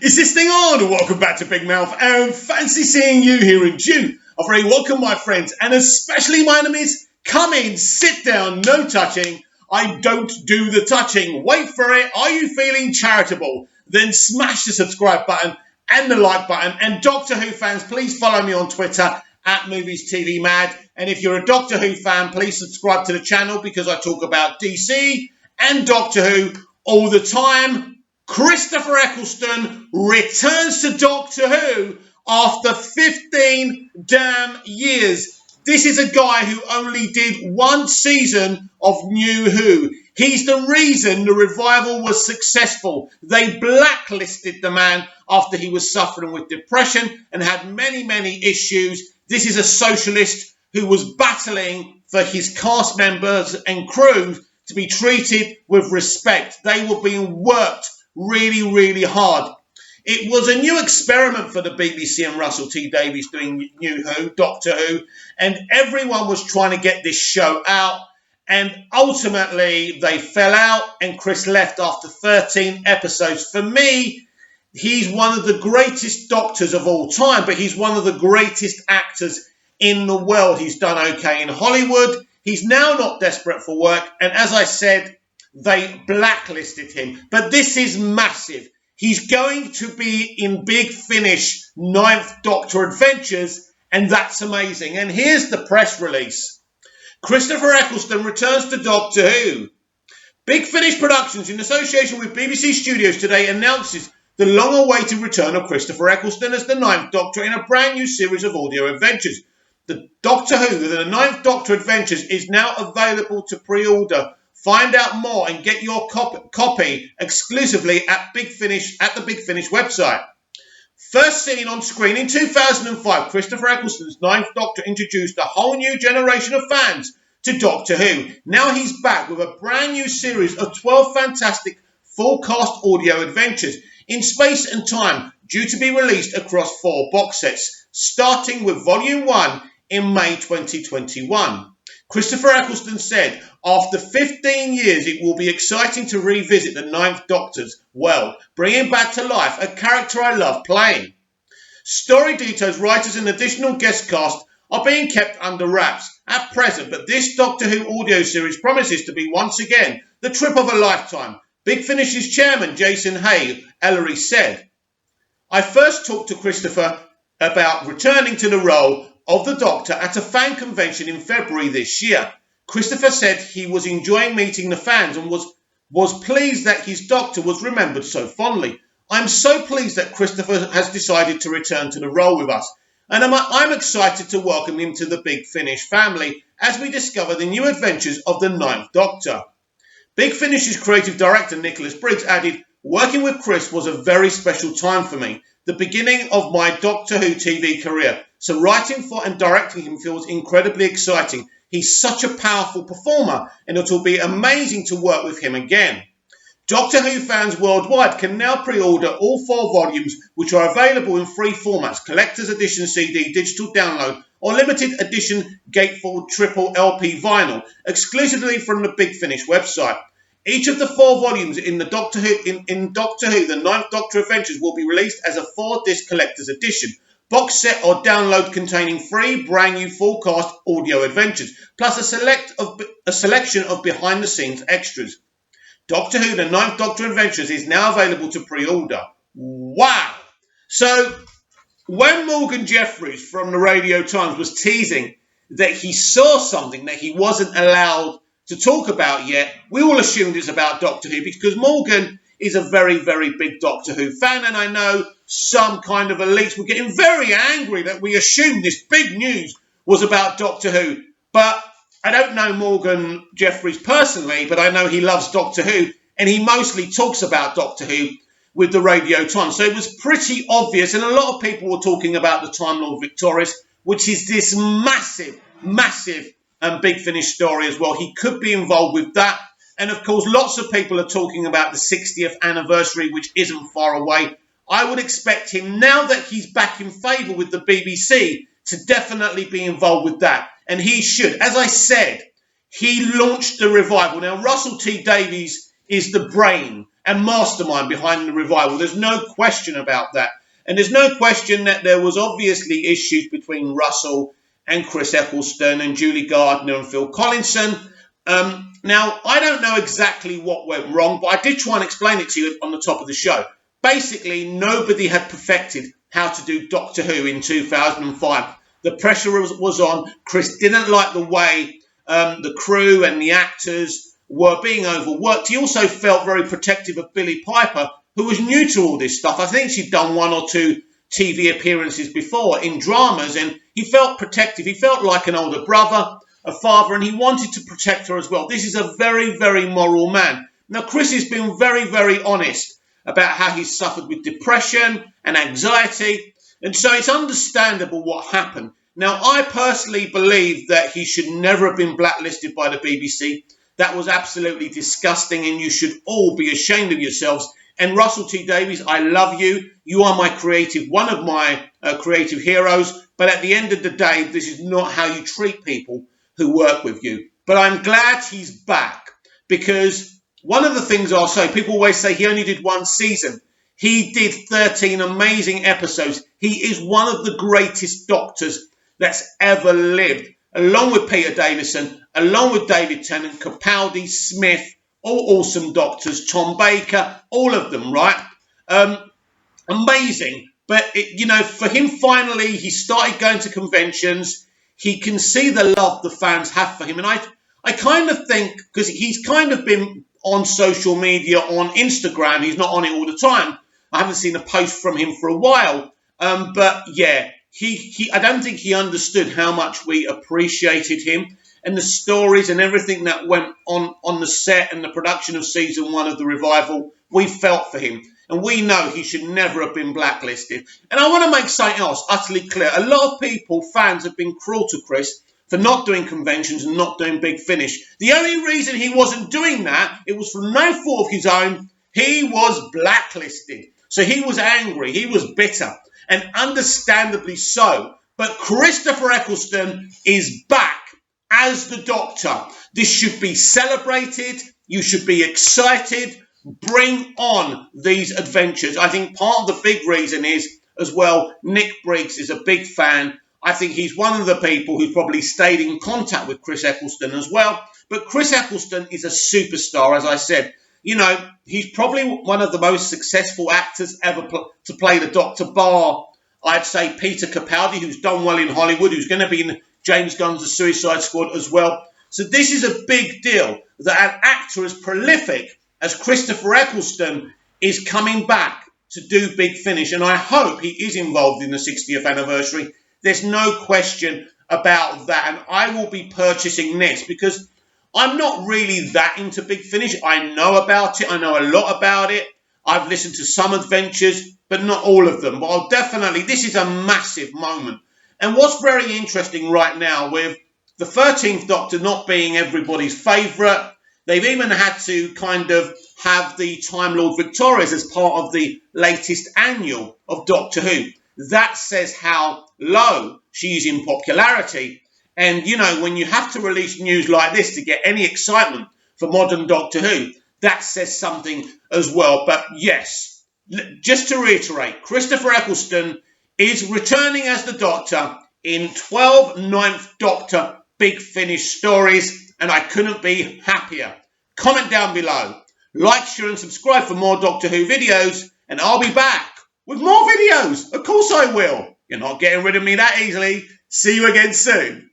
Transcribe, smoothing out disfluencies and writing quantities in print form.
Is this thing on? Welcome back to Big Mouth, and fancy seeing you here in June. A very welcome, my friends, and especially my enemies. Come in, sit down, no touching. I don't do the touching. Wait for it. Are you feeling charitable? Then smash the subscribe button and the like button. And Doctor Who fans, please follow me on Twitter at Movies TV Mad. And if you're a Doctor Who fan, please subscribe to the channel because I talk about DC and Doctor Who all the time. Christopher Eccleston returns to Doctor Who after 15 damn years. This is a guy who only did one season of New Who. He's the reason the revival was successful. They blacklisted the man after he was suffering with depression and had many, many issues. This is a socialist who was battling for his cast members and crew to be treated with respect. They were being worked really, really hard. It was a new experiment for the BBC and Russell T Davies doing New Who, Doctor Who, and everyone was trying to get this show out, and ultimately they fell out and Chris left after 13 episodes. For me, he's one of the greatest doctors of all time, but he's one of the greatest actors in the world. He's done okay in Hollywood. He's now not desperate for work, and as I said, they blacklisted him. But this is massive. He's going to be in Big Finish 9th Doctor Adventures, and that's amazing. And here's the press release. Christopher Eccleston returns to Doctor Who. Big Finish Productions, in association with BBC Studios today, announces the long-awaited return of Christopher Eccleston as the 9th Doctor in a brand new series of audio adventures. The Doctor Who, the 9th Doctor Adventures, is now available to pre-order. Find out more and get your copy exclusively at the Big Finish website. First seen on screen in 2005, Christopher Eccleston's 9th Doctor introduced a whole new generation of fans to Doctor Who. Now he's back with a brand new series of 12 fantastic full-cast audio adventures in space and time, due to be released across 4 box sets, starting with Volume 1 in May 2021. Christopher Eccleston said, after 15 years, it will be exciting to revisit the 9th Doctor's world, bringing back to life a character I love playing. Story details, writers and additional guest cast are being kept under wraps at present, but this Doctor Who audio series promises to be once again the trip of a lifetime. Big Finish's chairman, Jason Ellery, said, I first talked to Christopher about returning to the role of the Doctor at a fan convention in February this year. Christopher said he was enjoying meeting the fans and was pleased that his Doctor was remembered so fondly. I'm so pleased that Christopher has decided to return to the role with us, and I'm excited to welcome him to the Big Finish family as we discover the new adventures of the 9th Doctor. Big Finish's creative director Nicholas Briggs added, working with Chris was a very special time for me, the beginning of my Doctor Who TV career. So writing for and directing him feels incredibly exciting. He's such a powerful performer, and it will be amazing to work with him again. Doctor Who fans worldwide can now pre-order all 4 volumes, which are available in 3 formats: Collector's Edition CD, Digital Download, or Limited Edition Gatefold Triple LP Vinyl, exclusively from the Big Finish website. Each of the 4 volumes in Doctor Who, the 9th Doctor Adventures, will be released as a 4-disc collector's edition, box set or download containing 3 brand new full cast audio adventures, plus a selection of behind the scenes extras. Doctor Who, the 9th Doctor Adventures is now available to pre-order. Wow! So, when Morgan Jeffries from the Radio Times was teasing that he saw something that he wasn't allowed to talk about yet, we all assumed it's about Doctor Who because Morgan is a very, very big Doctor Who fan, and I know some kind of elites were getting very angry that we assumed this big news was about Doctor Who. But I don't know Morgan Jeffries personally, but I know he loves Doctor Who, and he mostly talks about Doctor Who with the Radio Times. So it was pretty obvious, and a lot of people were talking about the Time Lord Victorious, which is this massive, massive Big Finish story as well. He could be involved with that. And of course, lots of people are talking about the 60th anniversary, which isn't far away. I would expect him, now that he's back in favour with the BBC, to definitely be involved with that. And he should. As I said, he launched the revival. Now, Russell T Davies is the brain and mastermind behind the revival. There's no question about that. And there's no question that there was obviously issues between Russell and Chris Eccleston and Julie Gardner and Phil Collinson. Now, I don't know exactly what went wrong, but I did try and explain it to you on the top of the show. Basically, nobody had perfected how to do Doctor Who in 2005. The pressure was on. Chris didn't like the way the crew and the actors were being overworked. He also felt very protective of Billie Piper, who was new to all this stuff. I think she'd done 1 or 2 TV appearances before in dramas, and he felt protective. He felt like an older brother, a father, and he wanted to protect her as well. This is a very, very moral man. Now, Chris has been very, very honest about how he suffered with depression and anxiety, and so it's understandable what happened. Now, I personally believe that he should never have been blacklisted by the BBC. That was absolutely disgusting, and you should all be ashamed of yourselves. And Russell T Davies, I love you. You are one of my creative heroes. But at the end of the day, this is not how you treat people who work with you. But I'm glad he's back, because one of the things I'll say, people always say he only did 1 season. He did 13 amazing episodes. He is one of the greatest doctors that's ever lived, along with Peter Davison, along with David Tennant, Capaldi, Smith, all awesome doctors, Tom Baker, all of them, right? Amazing. But, for him, finally, he started going to conventions. He can see the love the fans have for him. And I kind of think, because he's kind of been on social media, on Instagram, he's not on it all the time. I haven't seen a post from him for a while. But, yeah, I don't think he understood how much we appreciated him and the stories and everything that went on the set and the production of season 1 of The Revival. We felt for him, and we know he should never have been blacklisted. And I want to make something else utterly clear. A lot of people, fans, have been cruel to Chris for not doing conventions and not doing Big Finish. The only reason he wasn't doing that, it was from no fault of his own. He was blacklisted. So he was angry. He was bitter. And understandably so. But Christopher Eccleston is back as the Doctor. This should be celebrated. You should be excited. Bring on these adventures. I think part of the big reason is, as well, Nick Briggs is a big fan. I think he's one of the people who probably stayed in contact with Chris Eccleston as well. But Chris Eccleston is a superstar, as I said. He's probably one of the most successful actors ever to play the Doctor, bar, I'd say, Peter Capaldi, who's done well in Hollywood, who's going to be in James Gunn's The Suicide Squad as well. So this is a big deal that an actor as prolific as Christopher Eccleston is coming back to do Big Finish. And I hope he is involved in the 60th anniversary. There's no question about that. And I will be purchasing this because I'm not really that into Big Finish. I know about it. I know a lot about it. I've listened to some adventures, but not all of them. But this is a massive moment. And what's very interesting right now, with the 13th Doctor not being everybody's favourite, they've even had to kind of have the Time Lord Victorious as part of the latest annual of Doctor Who. That says how low she is in popularity. And, when you have to release news like this to get any excitement for modern Doctor Who, that says something as well. But yes, just to reiterate, Christopher Eccleston is returning as the Doctor in 12 Ninth Doctor Big Finish stories, and I couldn't be happier. Comment down below, like, share and subscribe for more Doctor Who videos, and I'll be back with more videos. Of course I will. You're not getting rid of me that easily. See you again soon.